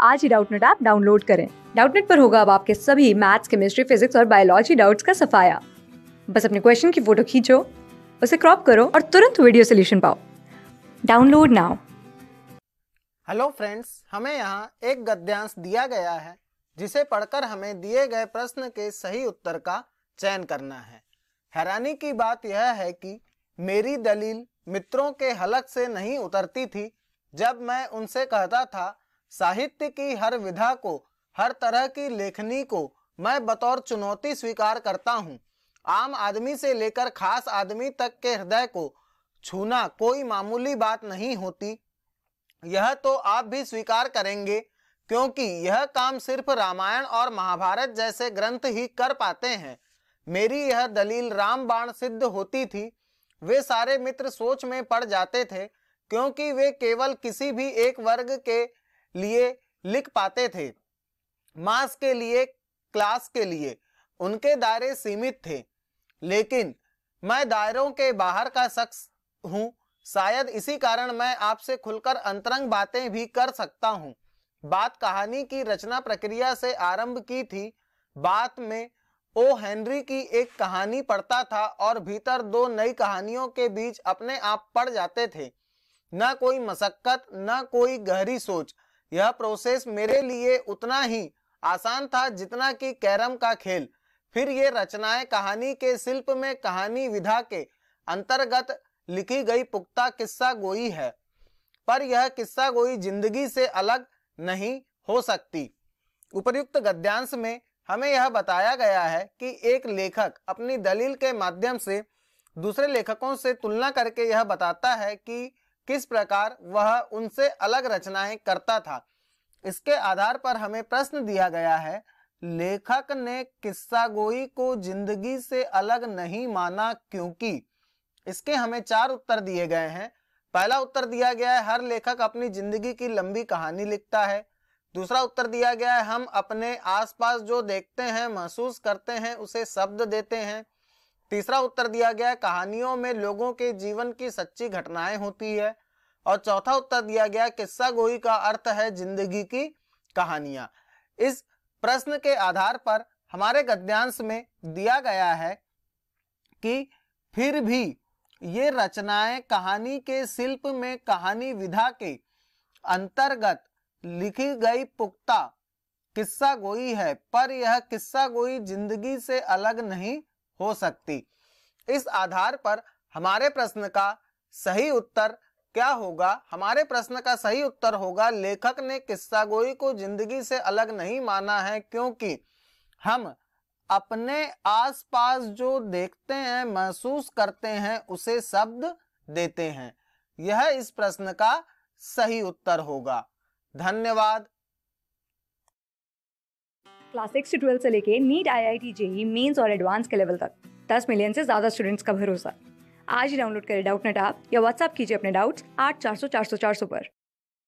आज ही Doubtnut app download करें। Doubtnut पर होगा अब आपके सभी मैथ्स, केमिस्ट्री, फिजिक्स और बायोलॉजी डाउट्स का सफाया। बस अपने क्वेश्चन की फोटो खींचो, उसे क्रॉप करो और तुरंत वीडियो सोल्यूशन पाओ। Download now. हेलो फ्रेंड्स, हमें यहाँ एक गद्यांश दिया गया है जिसे पढ़कर हमें दिए गए प्रश्न के सही उत्तर का चयन करना है। हैरानी की बात यह है कि मेरी दलील मित्रों के हलक से नहीं उतरती थी जब मैं उनसे कहता था साहित्य की हर विधा को, हर तरह की लेखनी को मैं बतौर चुनौती स्वीकार करता हूँ। आम आदमी से लेकर खास आदमी तक के हृदय को छूना कोई मामूली बात नहीं होती। यह तो आप भी स्वीकार करेंगे, क्योंकि यह काम सिर्फ रामायण और महाभारत जैसे ग्रंथ ही कर पाते हैं। मेरी यह दलील रामबाण सिद्ध होती थी। वे सारे मित्र सोच में पड़ जाते थे, क्योंकि वे केवल किसी भी एक वर्ग के लिए लिख पाते थे। मास के लिए, क्लास के लिए उनके दायरे सीमित थे, लेकिन मैं दायरों के बाहर का शख्स हूँ। शायद इसी कारण मैं आपसे खुलकर अंतरंग बातें भी कर सकता हूँ। बात कहानी की रचना प्रक्रिया से आरंभ की थी। बात में ओ हेनरी की एक कहानी पढ़ता था और भीतर दो नई कहानियों के बीच अपने आप पड़ जाते थे। न कोई मशक्कत, न कोई गहरी सोच। यह प्रोसेस मेरे लिए उतना ही आसान था जितना कि कैरम का खेल। फिर ये रचनाएं कहानी के शिल्प में कहानी विधा के अंतर्गत लिखी गई पुख्ता किस्सा गोई है, पर यह किस्सा गोई जिंदगी से अलग नहीं हो सकती। उपर्युक्त गद्यांश में हमें यह बताया गया है कि एक लेखक अपनी दलील के माध्यम से दूसरे लेखकों से तुलना करके यह बताता है कि किस प्रकार वह उनसे अलग रचनाएं करता था। इसके आधार पर हमें प्रश्न दिया गया है, लेखक ने किस्सा गोई को जिंदगी से अलग नहीं माना क्योंकि। इसके हमें 4 उत्तर दिए गए हैं। पहला उत्तर दिया गया है, हर लेखक अपनी जिंदगी की लंबी कहानी लिखता है। दूसरा उत्तर दिया गया है, हम अपने आसपास जो देखते हैं, महसूस करते हैं, उसे शब्द देते हैं। तीसरा उत्तर दिया गया है, कहानियों में लोगों के जीवन की सच्ची घटनाएं होती है। और चौथा उत्तर दिया गया, किस्सा गोई का अर्थ है जिंदगी की कहानियां। इस प्रश्न के आधार पर हमारे गद्यांश में दिया गया है कि फिर भी ये रचनाएं कहानी के शिल्प में कहानी विधा के अंतर्गत लिखी गई पुख्ता किस्सा गोई है, पर यह किस्सा गोई जिंदगी से अलग नहीं हो सकती। इस आधार पर हमारे प्रश्न का सही उत्तर क्या होगा? हमारे प्रश्न का सही उत्तर होगा, लेखक ने किस्सा गोई को जिंदगी से अलग नहीं माना है क्योंकि हम अपने आसपास जो देखते हैं, महसूस करते हैं, उसे शब्द देते हैं। यह इस प्रश्न का सही उत्तर होगा। धन्यवाद। क्लास 6 से 12 से लेके नीट, IIT, JEE मेंस और एडवांस के लेवल तक 10 मिलियन से ज्यादा स्टूडेंट्स का भरोसा। आज ही डाउनलोड करें डाउटनेट ऐप या व्हाट्सएप कीजिए अपने डाउट्स 8400 400 400 पर।